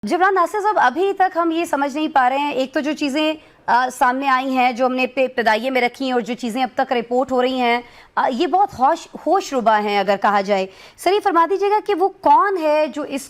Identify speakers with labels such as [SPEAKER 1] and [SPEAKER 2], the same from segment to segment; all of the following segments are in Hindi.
[SPEAKER 1] जिब्रान नासिर साहब, अभी तक हम ये समझ नहीं पा रहे हैं। एक तो जो चीज़ें सामने आई हैं, जो हमने इब्तदाइये में रखी हैं, और जो चीज़ें अब तक रिपोर्ट हो रही हैं, ये बहुत होशरुबा हैं अगर कहा जाए। सर, ये फरमा दीजिएगा कि वो कौन है जो इस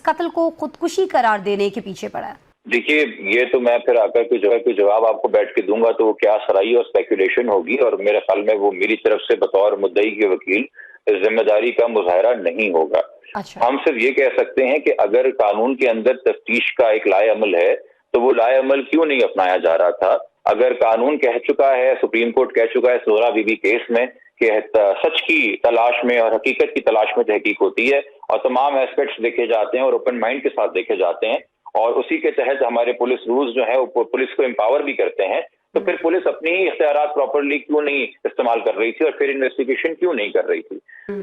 [SPEAKER 1] कत्ल को खुदकुशी करार देने के पीछे पड़ा है?
[SPEAKER 2] देखिए, ये तो मैं फिर आकर कोई जवाब आपको बैठ के दूंगा तो वो क्या सराही और स्पेकुलेशन होगी, और मेरे ख्याल में वो मेरी तरफ से बतौर मुद्दई के वकील जिम्मेदारी का मुजाहरा नहीं होगा।
[SPEAKER 1] अच्छा।
[SPEAKER 2] हम सिर्फ ये कह सकते हैं कि अगर कानून के अंदर तफ्तीश का एक लाए अमल है तो वो लाए अमल क्यों नहीं अपनाया जा रहा था। अगर कानून कह चुका है, सुप्रीम कोर्ट कह चुका है सोहरा बीबी केस में कि सच की तलाश में और हकीकत की तलाश में तहकीक होती है और तमाम एस्पेक्ट्स देखे जाते हैं और ओपन माइंड के साथ देखे जाते हैं, और उसी के तहत हमारे पुलिस रूल्स जो है वो पुलिस को एम्पावर भी करते हैं, तो फिर पुलिस अपनी ही इख्तियारात प्रॉपरली क्यों नहीं इस्तेमाल कर रही थी और फिर इन्वेस्टिगेशन क्यों नहीं कर रही थी।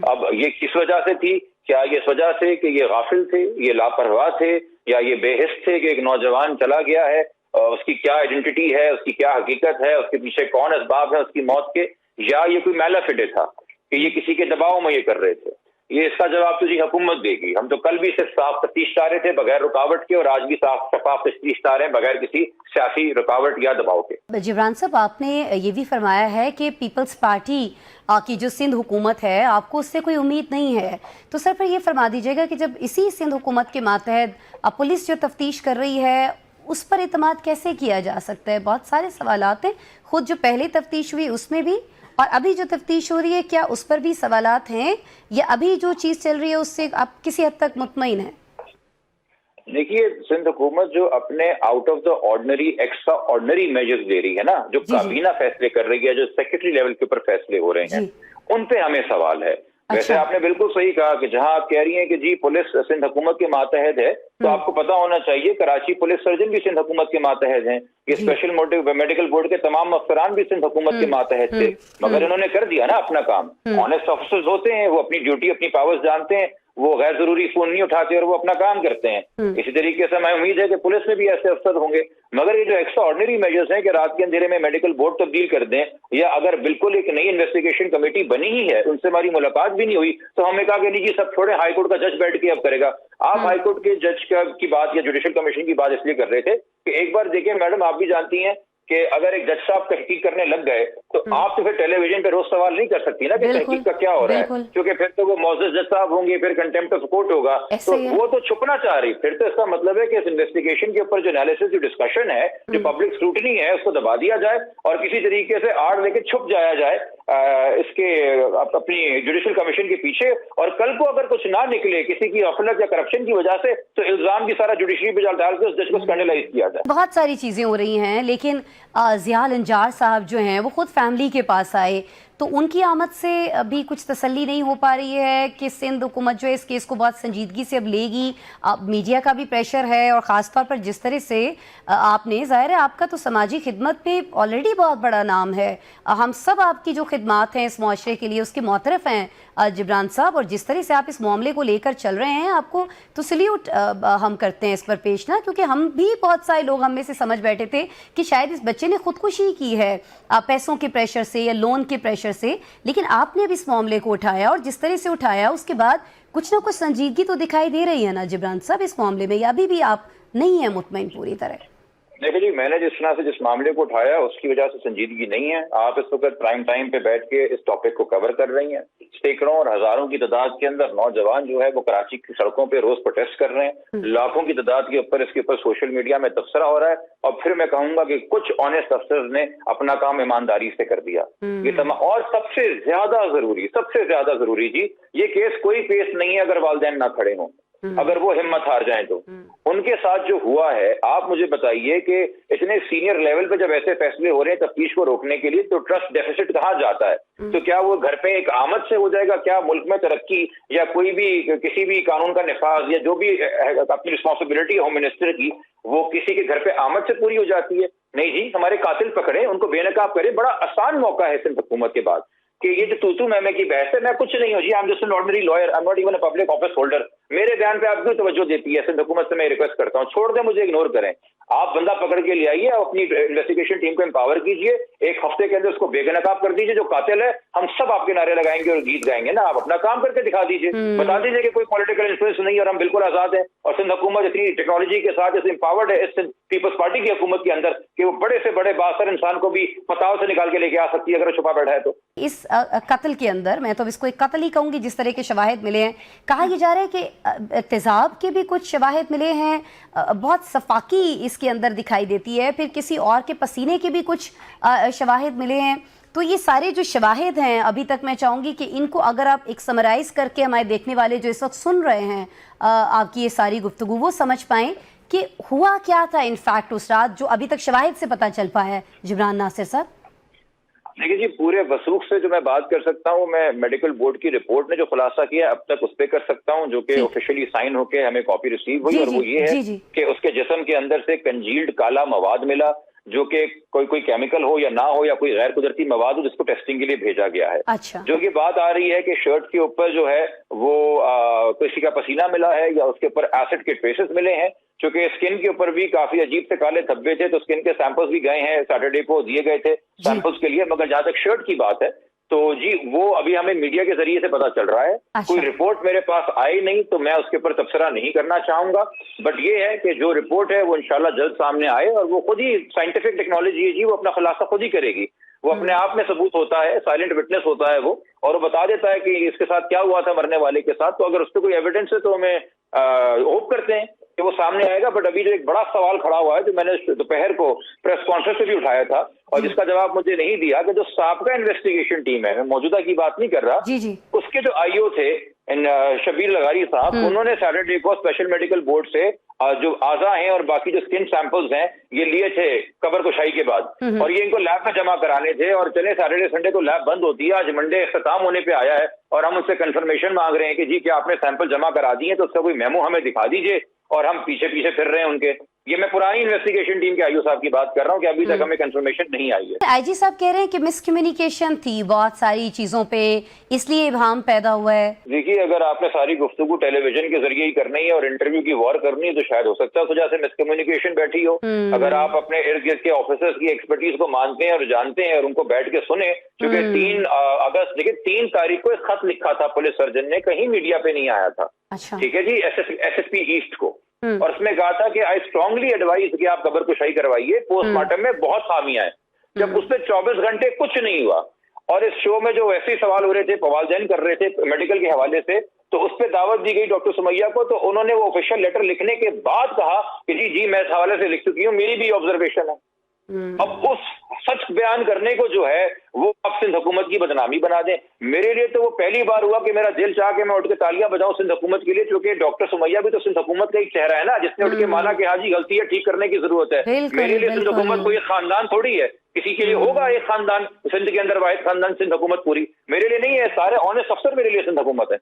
[SPEAKER 2] अब ये किस वजह से थी? क्या ये इस वजह से कि ये गाफिल थे, ये लापरवाह थे, या ये बेहिस थे कि एक नौजवान चला गया है, उसकी क्या आइडेंटिटी है, उसकी क्या हकीकत है, उसके पीछे कौन असबाब है उसकी मौत के, या ये कोई मैला फिडे था कि ये किसी के दबाव में ये कर रहे थे? ये इसका जवाब तो जी हुकूमत देगी। हम तो कल भी सिर्फ साफ तफ्तीश चाह रहे थे बगैर रुकावट के, और आज भी साफ शफाफ तफ्तीश चाह रहे हैं बगैर किसी सियासी रुकावट या दबाव के।
[SPEAKER 1] जिब्रान साहब, आपने ये भी फरमाया है कि पीपल्स पार्टी की जो सिंध हुकूमत है, आपको उससे कोई उम्मीद नहीं है। तो सर, फिर ये फरमा दीजिएगा कि जब इसी सिंध हुकूमत के मातहत पुलिस जो तफ्तीश कर रही है, उस पर एतमाद कैसे किया जा सकता है? बहुत सारे सवालात हैं। खुद जो पहले तफ्तीश हुई उसमें भी, और अभी जो तफ्तीश हो रही है, क्या उस पर भी सवालात हैं, या अभी जो चीज़ चल रही है उससे आप किसी हद तक मुतमईन हैं?
[SPEAKER 2] देखिए, सिंध हुकूमत जो अपने out of the ordinary extra ordinary measures ले रही है ना, जो काबीना फैसले कर रही है, जो सेक्रेटरी लेवल के ऊपर फैसले हो रहे हैं, उन पे हमें सवाल है। वैसे आपने बिल्कुल सही कहा कि जहां आप कह रही हैं कि जी पुलिस सिंध हुकूमत के मातहत है, तो आपको पता होना चाहिए कराची पुलिस सर्जन भी सिंध हुकूमत के मातहत हैं, ये स्पेशल मेडिकल बोर्ड के तमाम अफसरान भी सिंध हुकूमत के मातहत थे, मगर इन्होंने कर दिया ना अपना काम। ऑनेस्ट ऑफिसर्स होते हैं, वो अपनी ड्यूटी अपनी पावर्स जानते हैं, वो गैर जरूरी फोन नहीं उठाते और वो अपना काम करते हैं। इसी तरीके से मैं उम्मीद है कि पुलिस में भी ऐसे अफसर होंगे, मगर ये जो एक्स्ट्रा ऑर्डिनरी मेजर्स हैं कि रात के अंधेरे में मेडिकल बोर्ड तब्दील कर दें, या अगर बिल्कुल एक नई इन्वेस्टिगेशन कमेटी बनी ही है, उनसे हमारी मुलाकात भी नहीं हुई, तो हमें कहा कि नहीं जी सब छोड़े, हाईकोर्ट का जज बैठ के अब करेगा। आप हाईकोर्ट के जज की बात या जुडिशल कमीशन की बात इसलिए कर रहे थे कि एक बार देखिए मैडम, आप भी जानती हैं कि अगर एक जज साहब तहकीक करने लग गए तो आप तो फिर टेलीविजन पे रोज सवाल नहीं कर सकती ना कि तहकीक का क्या हो रहा है, क्योंकि फिर तो वो मौजूद जज साहब होंगे, फिर कंटेम्प्ट ऑफ कोर्ट होगा, तो वो तो छुपना चाह रही। फिर तो इसका मतलब है कि इस इन्वेस्टिगेशन के ऊपर जो एनालिसिस, जो डिस्कशन है, जो पब्लिक स्क्रूटनी है, उसको दबा दिया जाए और किसी तरीके से आड़ लेके छुप जाया जाए इसके अपनी जुडिशल कमीशन के पीछे, और कल को अगर कुछ ना निकले किसी की गफलत या करप्शन की वजह से, तो इल्जाम भी सारा जुडिशरी पे डाल के उस जज को स्कैंडलाइज किया जाए।
[SPEAKER 1] बहुत सारी चीज़ें हो रही हैं, लेकिन ज़ियाल अंजार साहब जो हैं वो खुद फैमिली के पास आए, तो उनकी आमद से अभी कुछ तसल्ली नहीं हो पा रही है कि सिंध हुकूमत जो है इस केस को बहुत संजीदगी से अब लेगी। मीडिया का भी प्रेशर है, और ख़ास तौर पर जिस तरह से आपने, ज़ाहिर है आपका तो समाजी खिदमत पे ऑलरेडी बहुत बड़ा नाम है, हम सब आपकी जो खिदमात हैं इस मुआशरे के लिए उसके मोतरफ़ हैं जिब्रान साहब, और जिस तरह से आप इस मामले को लेकर चल रहे हैं, आपको तो सल्यूट हम करते हैं इस पर पेश ना, क्योंकि हम भी बहुत सारे लोग हम में से समझ बैठे थे कि शायद इस बच्चे ने खुदकुशी की है पैसों के प्रेशर से या लोन के प्रेशर से, लेकिन आपने अब इस मामले को उठाया, और जिस तरह से उठाया उसके बाद कुछ ना कुछ संजीदगी तो दिखाई दे रही है ना जिब्रान साहब इस मामले में, या अभी भी आप नहीं है मुतमईन पूरी तरह?
[SPEAKER 2] देखिए जी, मैंने जिस तरह से जिस मामले को उठाया उसकी वजह से संजीदगी नहीं है। आप इस वक्त प्राइम टाइम पे बैठ के इस टॉपिक को कवर कर रही हैं। सैकड़ों और हजारों की तादाद के अंदर नौजवान जो है वो कराची की सड़कों पे रोज प्रोटेस्ट कर रहे हैं, लाखों की तादाद के ऊपर इसके ऊपर सोशल मीडिया में तबसरा हो रहा है, और फिर मैं कहूंगा कि कुछ ऑनेस्ट अफसर्स ने अपना काम ईमानदारी से कर दिया। ये और सबसे ज्यादा जरूरी जी, ये केस कोई पेश नहीं है अगर वालिदैन ना खड़े हों, अगर वो हिम्मत हार जाएं तो। उनके साथ जो हुआ है, आप मुझे बताइए कि इतने सीनियर लेवल पे जब ऐसे फैसले हो रहे हैं तफ्तीश को रोकने के लिए, तो ट्रस्ट डेफिसिट कहाँ जाता है? तो क्या वो घर पे एक आमद से हो जाएगा? क्या मुल्क में तरक्की या कोई भी किसी भी कानून का निफाज या जो भी अपनी रिस्पॉन्सिबिलिटी होम मिनिस्टर की, वो किसी के घर पे आमद से पूरी हो जाती है? नहीं जी, हमारे कातिल पकड़े, उनको बेनकाब करें। बड़ा आसान मौका है सिंध हुकूमत के बाद कि ये जो तू मैं की बहस है, मैं कुछ नहीं हूँ जी, I am just an ordinary lawyer, I am not even a public office holder, मेरे बयान पे आप क्यों तवज्जो देती है? सिंध हुकूमत से मैं रिक्वेस्ट करता हूँ, छोड़ दें, मुझे इग्नोर करें। आप बंदा पकड़ के ले आइए, अपनी इन्वेस्टिगेशन टीम को एम्पावर कीजिए, एक हफ्ते के अंदर उसको बेगनकाब कर दीजिए। जो कातिल है, हम सब आपके नारे लगाएंगे और गीत गाएंगे ना। आप अपना काम करके दिखा दीजिए, बता दीजिए कि कोई पॉलिटिकल इन्फ्लुएंस नहीं है और हम बिल्कुल आजाद है। और सिंध हुकूमत इतनी टेक्नोलॉजी के साथ इस एम्पावर्ड है इस पीपल्स पार्टी की हुकूमत के अंदर कि वो बड़े से बड़े बासर इंसान को भी पताव से निकाल के लेके आ सकती है अगर छुपा बैठा है तो।
[SPEAKER 1] इस कत्ल के अंदर, मैं तो इसको एक कत्ल ही कहूंगी, जिस तरह के शवाहिद मिले हैं, कहा यह जा रहा है कि तेजाब के भी कुछ शवाहिद मिले हैं, बहुत सफाकी इसके अंदर दिखाई देती है, फिर किसी और के पसीने के भी कुछ शवाहिद मिले हैं। तो ये सारे जो शवाहिद हैं अभी तक, मैं चाहूंगी कि इनको अगर आप एक समराइज करके हमारे देखने वाले जो इस वक्त सुन रहे हैं आपकी ये सारी गुफ्तगू, वो समझ पाएं कि हुआ क्या था इनफैक्ट उस रात, जो अभी तक शवाहिद से पता चल पाया है। जिब्रान नासिर साहब।
[SPEAKER 2] देखिए जी, पूरे वसूख से जो मैं बात कर सकता हूँ, मैं मेडिकल बोर्ड की रिपोर्ट ने जो खुलासा किया अब तक उस पर कर सकता हूँ, जो कि ऑफिशियली साइन होके हमें कॉपी रिसीव हुई, और वो ये है कि उसके जिस्म के अंदर से कंजील्ड काला मवाद मिला, जो कि कोई केमिकल हो या ना हो या कोई गैर कुदरती मवाद हो, जिसको टेस्टिंग के लिए भेजा गया है।
[SPEAKER 1] अच्छा।
[SPEAKER 2] जो कि बात आ रही है कि शर्ट के ऊपर जो है वो किसी का पसीना मिला है या उसके ऊपर एसिड के ट्रेसेस मिले हैं, क्योंकि स्किन के ऊपर भी काफी अजीब से काले धब्बे थे, तो स्किन के सैंपल्स भी गए हैं, सैटरडे को दिए गए थे सैंपल्स के लिए। मगर जहां तक शर्ट की बात है तो जी वो अभी हमें मीडिया के जरिए से पता चल रहा है। कोई रिपोर्ट मेरे पास आई नहीं तो मैं उसके ऊपर तबसरा नहीं करना चाहूंगा, बट ये है कि जो रिपोर्ट है वो इंशाल्लाह जल्द सामने आए, और वो खुद ही साइंटिफिक टेक्नोलॉजी है जी, वो अपना खुलासा खुद ही करेगी। वो अपने आप में सबूत होता है, साइलेंट विटनेस होता है वो, और वो बता देता है कि इसके साथ क्या हुआ था मरने वाले के साथ। तो अगर उस पर कोई एविडेंस है तो हमें होप करते हैं कि वो सामने आएगा। बट अभी जो एक बड़ा सवाल खड़ा हुआ है, जो मैंने दोपहर को प्रेस कॉन्फ्रेंस से भी उठाया था और जिसका जवाब मुझे नहीं दिया, कि जो साबका इन्वेस्टिगेशन टीम है, मैं मौजूदा की बात नहीं कर रहा, उसके जो आईओ थे शबीर लगारी साहब, उन्होंने सैटरडे को स्पेशल मेडिकल बोर्ड से जो आजा हैं और बाकी जो स्किन सैंपल्स हैं ये लिए थे कब्र कुशाई के बाद, और ये इनको लैब में जमा कराने थे। और चले सैटरडे संडे को लैब बंद होती है, आज मंडे इख्तिताम होने पे आया है और हम उससे कंफर्मेशन मांग रहे हैं कि जी क्या आपने सैंपल जमा करा दिए, तो उसका कोई मेमो हमें दिखा दीजिए, और हम पीछे पीछे फिर रहे हैं उनके। ये मैं पुरानी इन्वेस्टिगेशन टीम के आईओ साहब की बात कर रहा हूँ कि अभी तक हमें कंफर्मेशन नहीं आई है।
[SPEAKER 1] आईजी साहब कह रहे हैं कि मिसकम्युनिकेशन थी बहुत सारी चीजों पे, इसलिए इब्हाम पैदा हुआ है।
[SPEAKER 2] देखिए, अगर आपने सारी गुफ्तगू टेलीविजन के जरिए ही करनी है और इंटरव्यू की वॉर करनी है तो शायद हो सकता है उस वजह से मिसकम्युनिकेशन बैठी हो। अगर आप अपने इर्द गिर्द के ऑफिसर्स की एक्सपर्टीज को मानते हैं और जानते हैं और उनको बैठ के सुने, क्योंकि 3 अगस्त, देखिए 3 तारीख को एक खत लिखा था पुलिस सर्जन ने, कहीं मीडिया पे नहीं आया था। ठीक है जी, एसएसपी ईस्ट को, और उसमें कहा था कि आई स्ट्रांगली एडवाइज कि आप कब्र कुशाई करवाइए, पोस्टमार्टम में बहुत खामियां हैं। जब उससे 24 घंटे कुछ नहीं हुआ, और इस शो में जो वैसे ही सवाल हो रहे थे, पवाल जैन कर रहे थे मेडिकल के हवाले से, तो उस पर दावत दी गई डॉक्टर सुमैया को, तो उन्होंने वो ऑफिशियल लेटर लिखने के बाद कहा कि जी मैं इस हवाले से लिख चुकी हूँ, मेरी भी ऑब्जर्वेशन है। अब उस सच बयान करने को जो है वो अब सिंध हुकूमत की बदनामी बना दें। मेरे लिए तो वो पहली बार हुआ कि मेरा दिल चाह के मैं उठ के तालियां बजाऊं सिंध हुकूमत के लिए, क्योंकि डॉक्टर सुमैया भी तो सिंध हुकूमत का एक चेहरा है ना, जिसने उठ के माना कि हाँ जी गलती है, ठीक करने की जरूरत है। मेरे लिए सिंध हुकूमत कोई खानदान थोड़ी है, किसी के लिए होगा एक खानदान, सिंध के अंदर वाहिद खानदान सिंध हुकूमत पूरी, मेरे लिए नहीं है। सारे ऑनेस्ट अफसर मेरे लिए सिंध हुकूमत है।